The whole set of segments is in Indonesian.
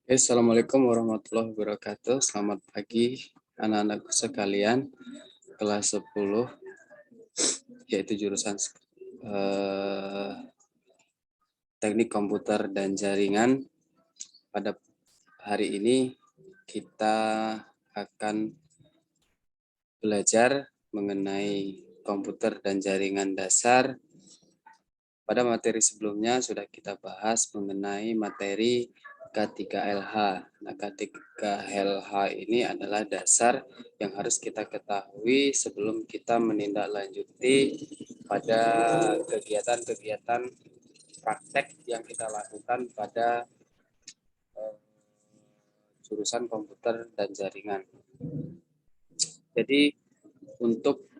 Assalamualaikum warahmatullahi wabarakatuh. Selamat pagi anak-anakku sekalian, kelas 10, yaitu jurusan eh, Teknik Komputer dan Jaringan. Pada hari ini kita akan belajar mengenai komputer dan jaringan dasar. Pada materi sebelumnya sudah kita bahas mengenai materi K3LH. Nah, K3LH ini adalah dasar yang harus kita ketahui sebelum kita menindaklanjuti pada kegiatan-kegiatan praktek yang kita lakukan pada jurusan komputer dan jaringan. Jadi untuk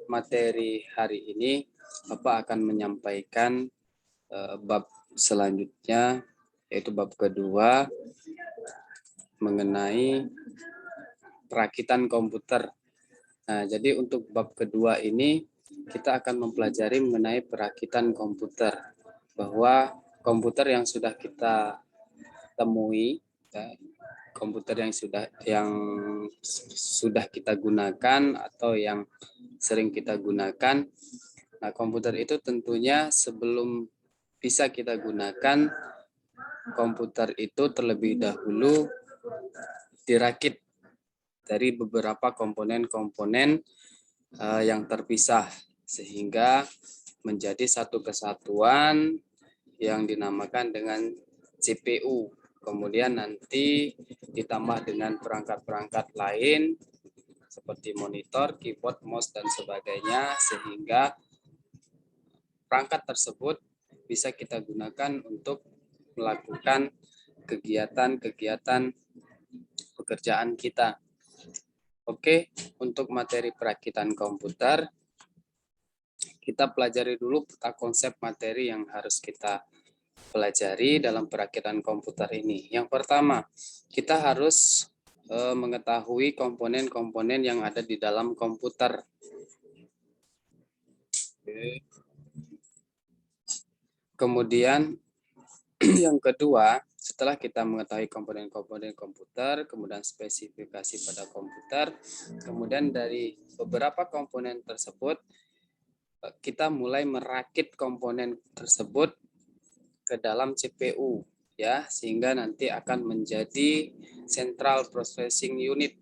materi hari ini Bapak akan menyampaikan bab selanjutnya, yaitu bab kedua mengenai perakitan komputer. Nah, jadi untuk bab kedua ini kita akan mempelajari mengenai perakitan komputer, bahwa komputer yang sudah kita temui, komputer yang sudah kita gunakan atau yang sering kita gunakan. Nah, komputer itu tentunya sebelum bisa kita gunakan, komputer itu terlebih dahulu dirakit dari beberapa komponen-komponen yang terpisah sehingga menjadi satu kesatuan yang dinamakan dengan CPU. Kemudian nanti ditambah dengan perangkat-perangkat lain seperti monitor, keyboard, mouse, dan sebagainya, sehingga perangkat tersebut bisa kita gunakan untuk melakukan kegiatan-kegiatan pekerjaan kita. Oke, untuk materi perakitan komputer, kita pelajari dulu peta konsep materi yang harus kita pelajari dalam perakitan komputer ini. Yang pertama, kita harus mengetahui komponen-komponen yang ada di dalam komputer. Kemudian yang kedua, setelah kita mengetahui komponen-komponen komputer, kemudian spesifikasi pada komputer, kemudian dari beberapa komponen tersebut, kita mulai merakit komponen tersebut ke dalam CPU, ya, sehingga nanti akan menjadi Central Processing Unit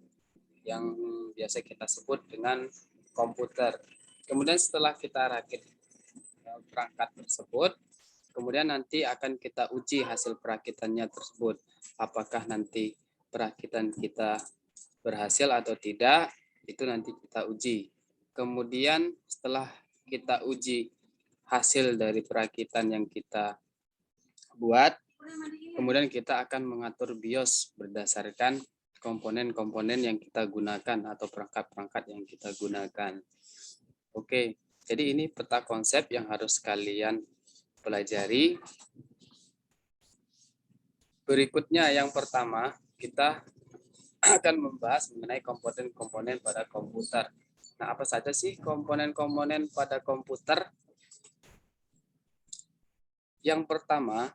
yang biasa kita sebut dengan komputer. Kemudian setelah kita rakit perangkat tersebut, kemudian nanti akan kita uji hasil perakitannya tersebut. Apakah nanti perakitan kita berhasil atau tidak, itu nanti kita uji. Kemudian setelah kita uji hasil dari perakitan yang kita buat, kemudian kita akan mengatur BIOS berdasarkan komponen-komponen yang kita gunakan atau perangkat-perangkat yang kita gunakan. Oke, jadi ini peta konsep yang harus kalian pelajari. Berikutnya yang pertama, kita akan membahas mengenai komponen-komponen pada komputer. Nah, apa saja sih komponen-komponen pada komputer? Yang pertama,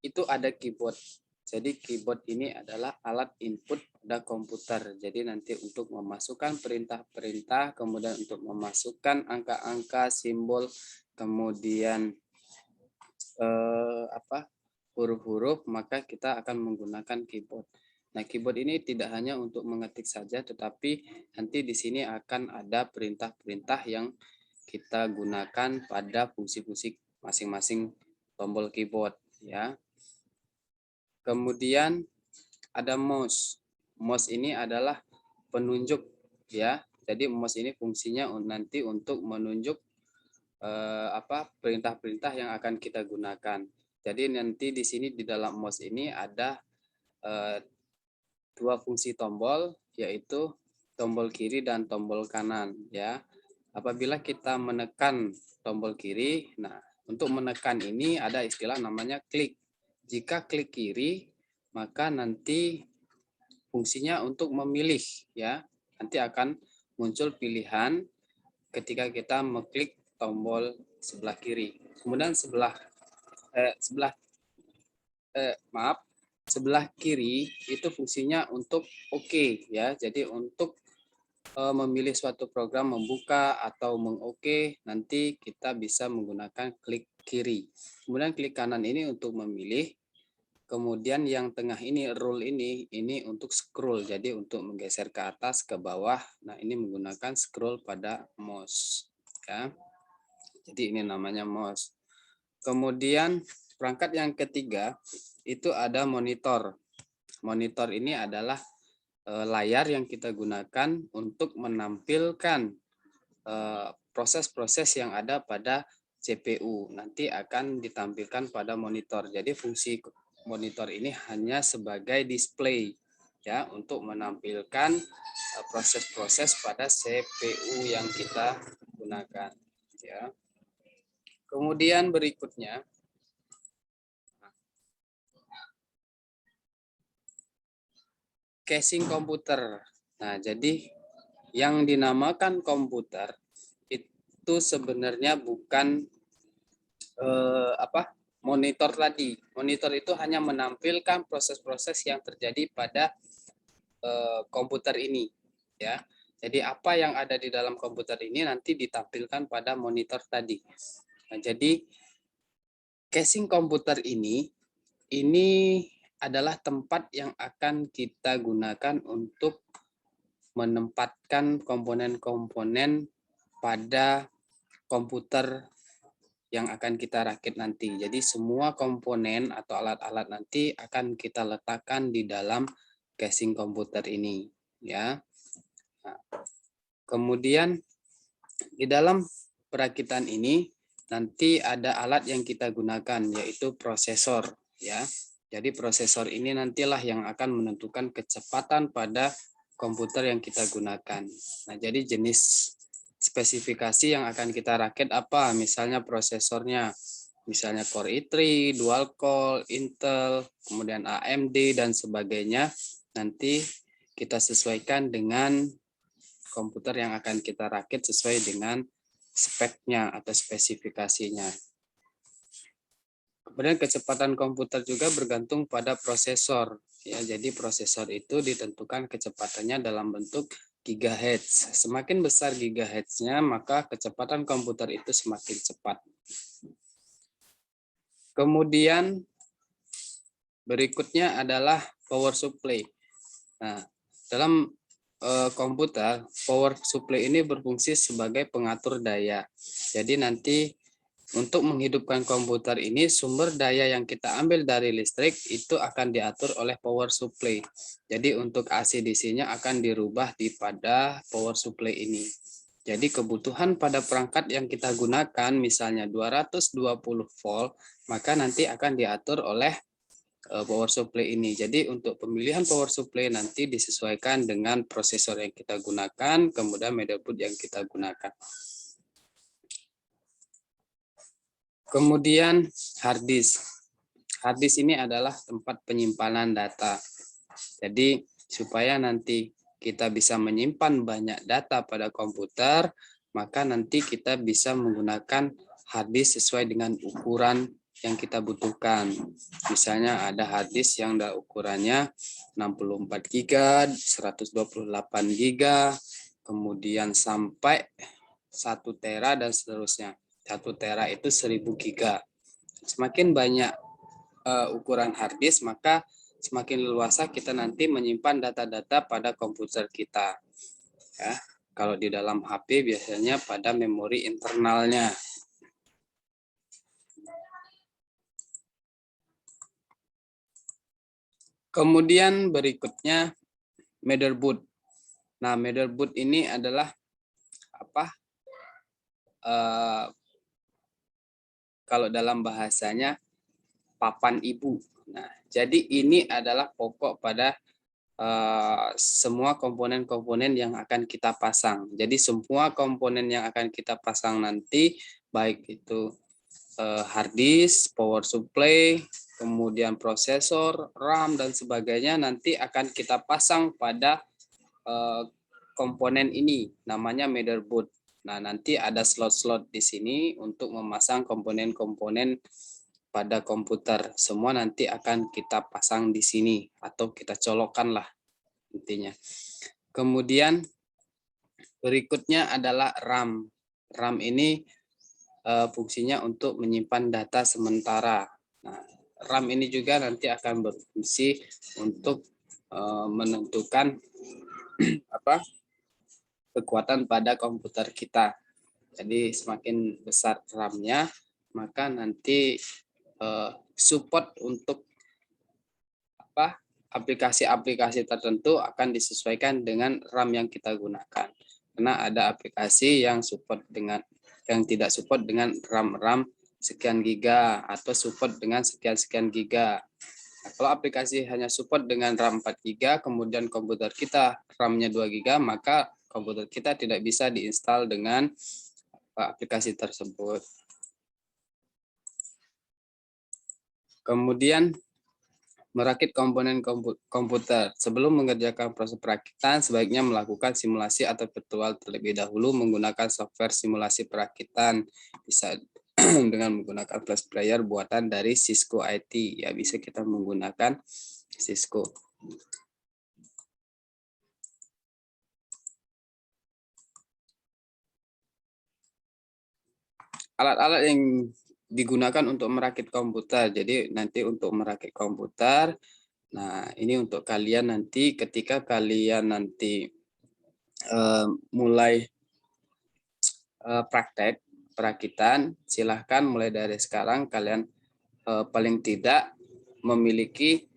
itu ada keyboard. Jadi keyboard ini adalah alat input pada komputer. Jadi nanti untuk memasukkan perintah-perintah, kemudian untuk memasukkan angka-angka, simbol, kemudian huruf-huruf, maka kita akan menggunakan keyboard. Nah, keyboard ini tidak hanya untuk mengetik saja, tetapi nanti di sini akan ada perintah-perintah yang kita gunakan pada fungsi-fungsi masing-masing tombol keyboard, ya. Kemudian ada mouse. Mouse ini adalah penunjuk, ya. Jadi mouse ini fungsinya nanti untuk menunjuk perintah-perintah yang akan kita gunakan. Jadi nanti di sini di dalam mouse ini ada dua fungsi tombol, yaitu tombol kiri dan tombol kanan, ya. Apabila kita menekan tombol kiri, nah untuk menekan ini ada istilah namanya klik. Jika klik kiri, maka nanti fungsinya untuk memilih, ya. Nanti akan muncul pilihan ketika kita mengklik tombol sebelah kiri. Kemudian sebelah kiri itu fungsinya untuk OK ya. Jadi untuk memilih suatu program membuka atau mengoke, nanti kita bisa menggunakan klik kiri. Kemudian klik kanan ini untuk memilih. Kemudian yang tengah ini rule ini untuk scroll. Jadi untuk menggeser ke atas ke bawah. Nah, ini menggunakan scroll pada mouse ya. Jadi ini namanya mouse. Kemudian perangkat yang ketiga itu ada monitor. Monitor ini adalah layar yang kita gunakan untuk menampilkan proses-proses yang ada pada CPU. Nanti akan ditampilkan pada monitor. Jadi fungsi monitor ini hanya sebagai display ya untuk menampilkan proses-proses pada CPU yang kita gunakan ya. Kemudian berikutnya casing komputer. Nah, jadi yang dinamakan komputer itu sebenarnya bukan monitor tadi. Monitor itu hanya menampilkan proses-proses yang terjadi pada komputer ini ya. Jadi apa yang ada di dalam komputer ini nanti ditampilkan pada monitor tadi. Nah, jadi casing komputer ini adalah tempat yang akan kita gunakan untuk menempatkan komponen-komponen pada komputer yang akan kita rakit nanti. Jadi semua komponen atau alat-alat nanti akan kita letakkan di dalam casing komputer ini ya. Nah, kemudian di dalam perakitan ini nanti ada alat yang kita gunakan yaitu prosesor ya. Jadi prosesor ini nantilah yang akan menentukan kecepatan pada komputer yang kita gunakan. Nah, jadi jenis spesifikasi yang akan kita rakit apa? Misalnya prosesornya, misalnya Core i3, Dual Core, Intel, kemudian AMD dan sebagainya. Nanti kita sesuaikan dengan komputer yang akan kita rakit sesuai dengan speknya atau spesifikasinya. Kemudian kecepatan komputer juga bergantung pada prosesor. Ya, jadi prosesor itu ditentukan kecepatannya dalam bentuk gigahertz. Semakin besar gigahertznya, maka kecepatan komputer itu semakin cepat. Kemudian berikutnya adalah power supply. Nah, dalam komputer, power supply ini berfungsi sebagai pengatur daya. Jadi nanti untuk menghidupkan komputer ini, sumber daya yang kita ambil dari listrik itu akan diatur oleh power supply. Jadi untuk AC DC-nya akan dirubah pada power supply ini. Jadi kebutuhan pada perangkat yang kita gunakan misalnya 220 volt, maka nanti akan diatur oleh power supply ini. Jadi untuk pemilihan power supply nanti disesuaikan dengan prosesor yang kita gunakan, kemudian motherboard yang kita gunakan. Kemudian hard disk. Hard disk ini adalah tempat penyimpanan data. Jadi supaya nanti kita bisa menyimpan banyak data pada komputer, maka nanti kita bisa menggunakan hard disk sesuai dengan ukuran yang kita butuhkan. Misalnya ada hard disk yang ukurannya 64 GB, 128 GB, kemudian sampai 1 tera dan seterusnya. 1 tera itu 1000 giga. Semakin banyak ukuran hard disk, maka semakin leluasa kita nanti menyimpan data-data pada komputer kita. Ya, kalau di dalam HP biasanya pada memori internalnya. Kemudian berikutnya motherboard. Nah, motherboard ini adalah apa? Kalau dalam bahasanya papan ibu. Nah, jadi ini adalah pokok pada semua komponen-komponen yang akan kita pasang. Jadi semua komponen yang akan kita pasang nanti, baik itu hard disk, power supply, kemudian prosesor, RAM dan sebagainya nanti akan kita pasang pada komponen ini, namanya motherboard. Nah, nanti ada slot-slot di sini untuk memasang komponen-komponen pada komputer. Semua nanti akan kita pasang di sini atau kita colokkan lah intinya. Kemudian berikutnya adalah RAM. RAM ini fungsinya untuk menyimpan data sementara. Nah, RAM ini juga nanti akan berfungsi untuk menentukan kekuatan pada komputer kita. Jadi semakin besar RAM-nya, maka nanti support untuk aplikasi-aplikasi tertentu akan disesuaikan dengan RAM yang kita gunakan. Karena ada aplikasi yang tidak support dengan RAM sekian giga atau support dengan sekian giga. Nah, kalau aplikasi hanya support dengan RAM 4 giga, kemudian komputer kita RAM-nya 2 giga, maka komputer kita tidak bisa diinstal dengan aplikasi tersebut. Kemudian merakit komponen komputer. Sebelum mengerjakan proses perakitan, sebaiknya melakukan simulasi atau virtual terlebih dahulu menggunakan software simulasi perakitan. Bisa dengan menggunakan flash player buatan dari Cisco IT. Ya, bisa kita menggunakan Cisco. Alat-alat yang digunakan untuk merakit komputer. Jadi nanti untuk merakit komputer, nah ini untuk kalian nanti ketika kalian nanti mulai praktek perakitan, silahkan mulai dari sekarang kalian paling tidak memiliki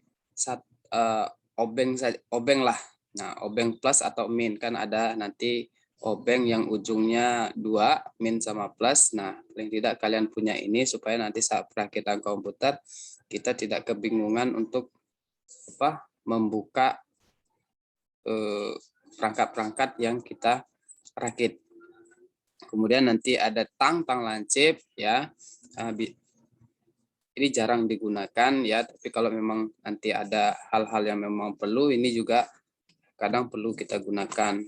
obeng lah. Nah, obeng plus atau min, kan ada nanti obeng yang ujungnya 2, min sama plus. Nah, paling tidak kalian punya ini supaya nanti saat perakitan komputer kita tidak kebingungan untuk membuka perangkat-perangkat yang kita rakit. Kemudian nanti ada tang lancip ya. Ini jarang digunakan ya, tapi kalau memang nanti ada hal-hal yang memang perlu, ini juga kadang perlu kita gunakan.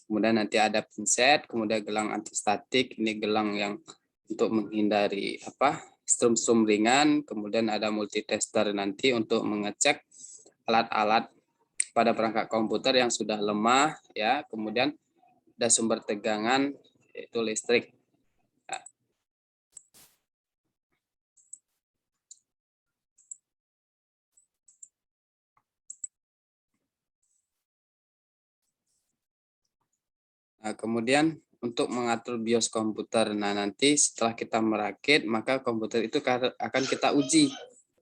Kemudian nanti ada pinset, kemudian gelang antistatik, ini gelang yang untuk menghindari strum-strum ringan, kemudian ada multitester nanti untuk mengecek alat-alat pada perangkat komputer yang sudah lemah ya, kemudian ada sumber tegangan yaitu listrik. Nah, kemudian untuk mengatur BIOS komputer. Nah, nanti setelah kita merakit, maka komputer itu akan kita uji.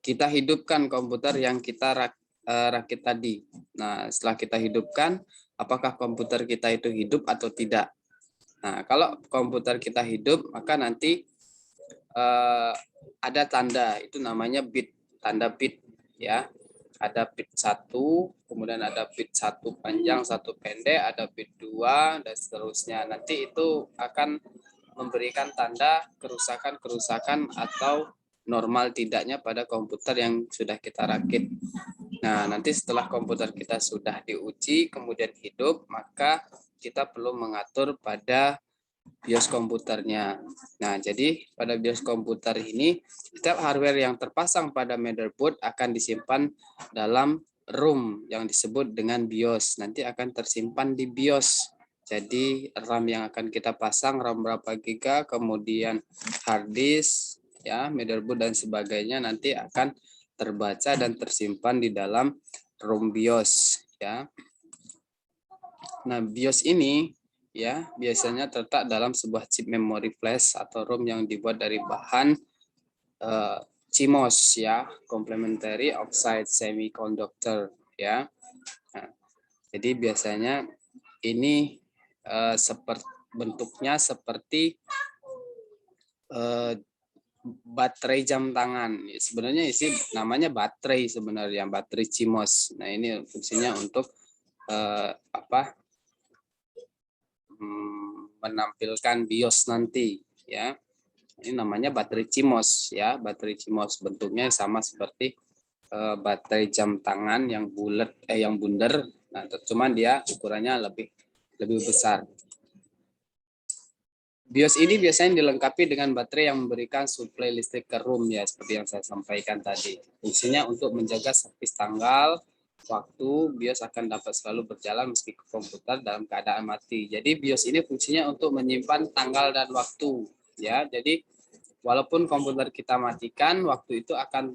Kita hidupkan komputer yang kita rakit tadi. Nah, setelah kita hidupkan, apakah komputer kita itu hidup atau tidak. Nah, kalau komputer kita hidup, maka nanti ada tanda, itu namanya bit, tanda bit ya. Ada bit 1, kemudian ada bit 1 panjang, 1 pendek, ada bit 2 dan seterusnya. Nanti itu akan memberikan tanda kerusakan atau normal tidaknya pada komputer yang sudah kita rakit. Nah, nanti setelah komputer kita sudah diuji kemudian hidup, maka kita perlu mengatur pada BIOS komputernya. Nah, jadi pada BIOS komputer ini, setiap hardware yang terpasang pada motherboard akan disimpan dalam ROM yang disebut dengan BIOS. Nanti akan tersimpan di BIOS. Jadi RAM yang akan kita pasang, RAM berapa giga, kemudian hard disk, ya, motherboard dan sebagainya nanti akan terbaca dan tersimpan di dalam ROM BIOS. Ya. Nah, BIOS ini ya biasanya terletak dalam sebuah chip memori flash atau ROM yang dibuat dari bahan CMOS ya, complementary oxide semiconductor ya. Nah, jadi biasanya ini bentuknya seperti baterai jam tangan. Sebenarnya isi namanya baterai sebenarnya, baterai CMOS. Nah, ini fungsinya untuk menampilkan BIOS nanti ya. Ini namanya baterai CMOS ya, baterai CMOS bentuknya sama seperti baterai jam tangan yang bulat yang bundar. Nah, cuman dia ukurannya lebih besar. BIOS ini biasanya dilengkapi dengan baterai yang memberikan suplai listrik ke room ya, seperti yang saya sampaikan tadi. Fungsinya untuk menjaga servis tanggal, waktu. BIOS akan dapat selalu berjalan meski komputer dalam keadaan mati. Jadi BIOS ini fungsinya untuk menyimpan tanggal dan waktu ya. Jadi walaupun komputer kita matikan, waktu itu akan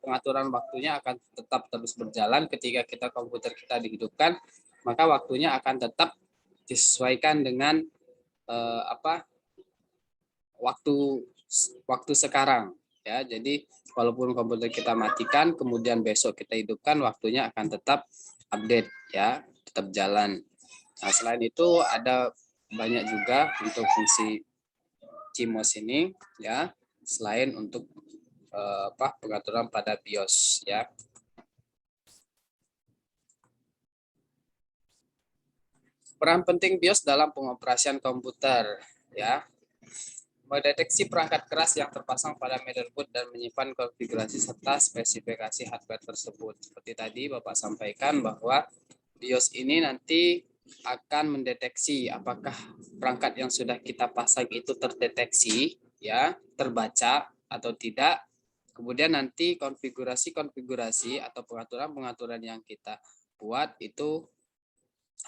pengaturan waktunya akan tetap terus berjalan. Ketika komputer kita dihidupkan, maka waktunya akan tetap disesuaikan dengan waktu sekarang ya. Jadi walaupun komputer kita matikan kemudian besok kita hidupkan, waktunya akan tetap update ya, tetap jalan. Nah, selain itu ada banyak juga untuk fungsi CMOS ini ya, selain untuk pengaturan pada BIOS ya. Peran penting BIOS dalam pengoperasian komputer ya. Mendeteksi perangkat keras yang terpasang pada motherboard dan menyimpan konfigurasi serta spesifikasi hardware tersebut. Seperti tadi Bapak sampaikan bahwa BIOS ini nanti akan mendeteksi apakah perangkat yang sudah kita pasang itu terdeteksi ya, terbaca atau tidak. Kemudian nanti konfigurasi atau pengaturan yang kita buat itu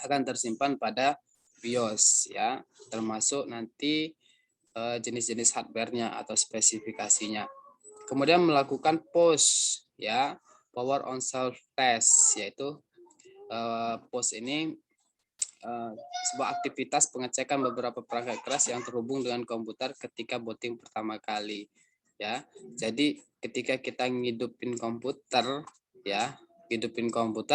akan tersimpan pada BIOS ya, termasuk nanti jenis-jenis hardware-nya atau spesifikasinya. Kemudian melakukan POS ya, power on self test, yaitu POS ini sebuah aktivitas pengecekan beberapa perangkat keras yang terhubung dengan komputer ketika booting pertama kali ya. Jadi ketika kita ngidupin komputer ya,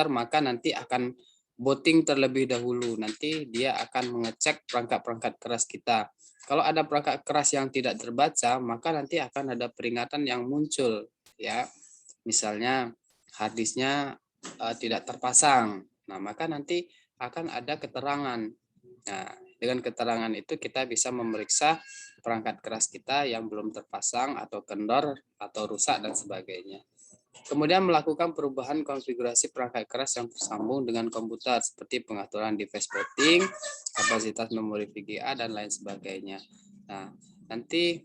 maka nanti akan booting terlebih dahulu. Nanti dia akan mengecek perangkat-perangkat keras kita. Kalau ada perangkat keras yang tidak terbaca, maka nanti akan ada peringatan yang muncul ya. Misalnya harddisknya tidak terpasang. Nah, maka nanti akan ada keterangan. Nah, dengan keterangan itu kita bisa memeriksa perangkat keras kita yang belum terpasang atau kendor atau rusak dan sebagainya. Kemudian melakukan perubahan konfigurasi perangkat keras yang tersambung dengan komputer seperti pengaturan device booting, kapasitas memori VGA dan lain sebagainya. Nah, nanti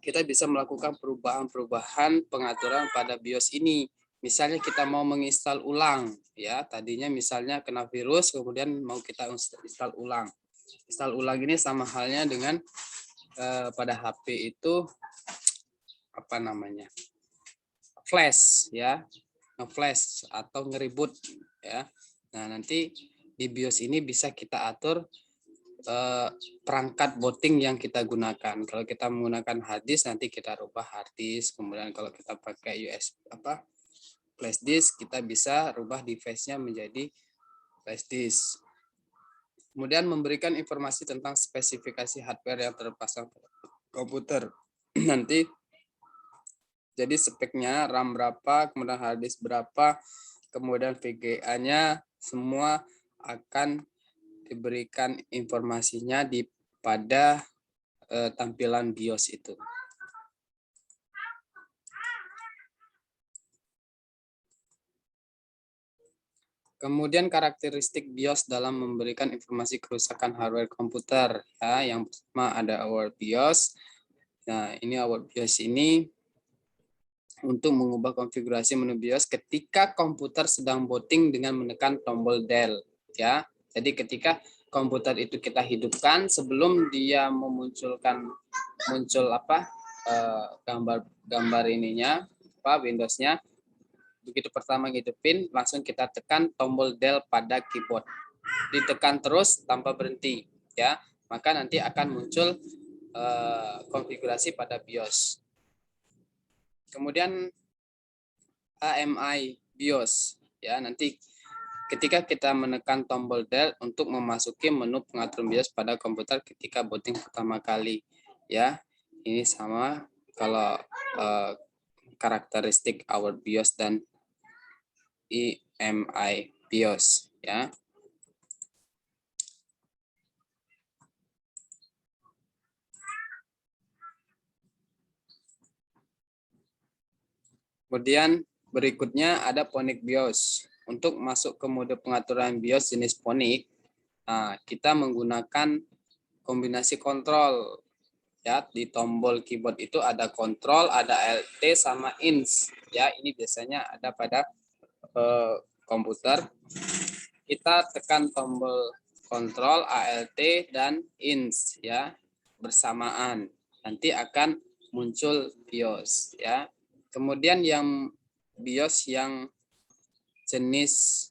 kita bisa melakukan perubahan pengaturan pada BIOS ini. Misalnya kita mau menginstal ulang ya, tadinya misalnya kena virus kemudian mau kita install ulang. Install ulang ini sama halnya dengan pada HP itu apa namanya? Flash ya, nge-flash atau nge-reboot ya. Nah, nanti di BIOS ini bisa kita atur perangkat booting yang kita gunakan. Kalau kita menggunakan hard disk nanti kita rubah hard disk. Kemudian kalau kita pakai flash disk, kita bisa rubah device-nya menjadi flash disk. Kemudian memberikan informasi tentang spesifikasi hardware yang terpasang pada komputer. Nanti jadi speknya RAM berapa, kemudian hard disk berapa, kemudian VGA-nya, semua akan diberikan informasinya pada tampilan BIOS itu. Kemudian karakteristik BIOS dalam memberikan informasi kerusakan hardware komputer. Ya, yang pertama ada aware BIOS. Nah, ini aware BIOS ini untuk mengubah konfigurasi menu BIOS ketika komputer sedang booting dengan menekan tombol del. Ya, jadi ketika komputer itu kita hidupkan sebelum dia muncul gambar ininya Windows-nya, begitu pertama ngidupin langsung kita tekan tombol del pada keyboard, ditekan terus tanpa berhenti ya, maka nanti akan muncul konfigurasi pada BIOS. Kemudian AMI BIOS ya, nanti ketika kita menekan tombol del untuk memasuki menu pengaturan BIOS pada komputer ketika booting pertama kali ya. Ini sama kalau karakteristik our BIOS dan AMI BIOS ya. Kemudian berikutnya ada Ponic BIOS. Untuk masuk ke mode pengaturan BIOS jenis Ponic, kita menggunakan kombinasi kontrol. Ya, di tombol keyboard itu ada kontrol, ada Alt sama ins. Ya, ini biasanya ada pada komputer. Kita tekan tombol kontrol, Alt dan ins ya bersamaan. Nanti akan muncul BIOS ya. Kemudian yang BIOS yang jenis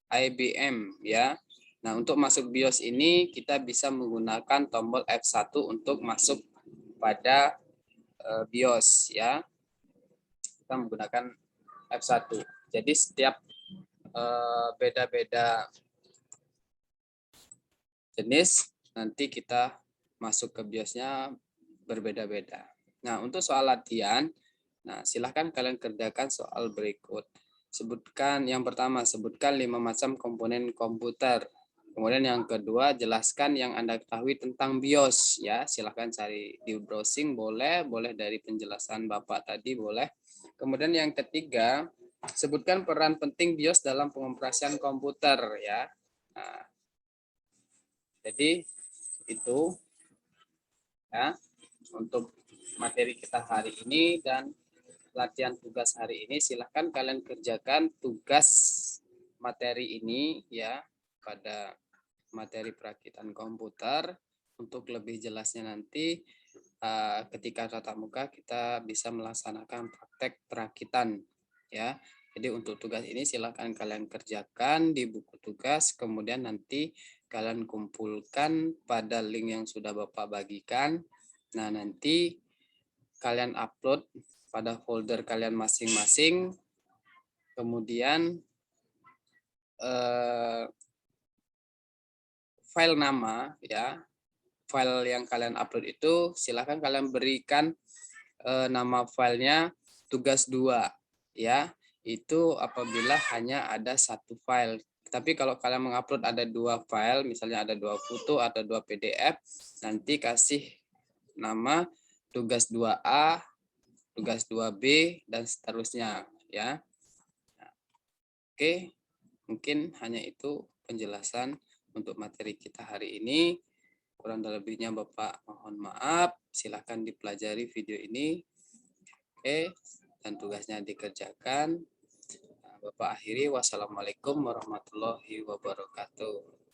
IBM ya. Nah, untuk masuk BIOS ini kita bisa menggunakan tombol F1 untuk masuk pada BIOS ya. Kita menggunakan F1. Jadi setiap beda-beda jenis nanti kita masuk ke BIOS-nya berbeda-beda. Nah, untuk soal latihan, nah silahkan kalian kerjakan soal berikut. Sebutkan yang pertama, sebutkan 5 macam komponen komputer. Kemudian yang kedua, jelaskan yang Anda ketahui tentang BIOS ya. Silahkan cari di browsing boleh dari penjelasan Bapak tadi boleh. Kemudian yang ketiga, sebutkan peran penting BIOS dalam pengoperasian komputer ya. Nah, jadi itu ya untuk materi kita hari ini dan latihan tugas hari ini. Silahkan kalian kerjakan tugas materi ini ya pada materi perakitan komputer. Untuk lebih jelasnya nanti ketika tatap muka kita bisa melaksanakan praktek perakitan ya. Jadi untuk tugas ini silahkan kalian kerjakan di buku tugas, kemudian nanti kalian kumpulkan pada link yang sudah Bapak bagikan. Nah, nanti kalian upload pada folder kalian masing-masing. Kemudian file nama ya, file yang kalian upload itu silahkan kalian berikan nama filenya tugas 2 ya. Itu apabila hanya ada satu file. Tapi kalau kalian mengupload ada 2 file, misalnya ada 2 foto atau 2 PDF, nanti kasih nama tugas 2A, tugas 2B dan seterusnya ya. Oke, mungkin hanya itu penjelasan untuk materi kita hari ini. Kurang lebihnya Bapak mohon maaf. Silahkan dipelajari video ini. Oke, dan tugasnya dikerjakan. Bapak akhiri. Wassalamualaikum warahmatullahi wabarakatuh.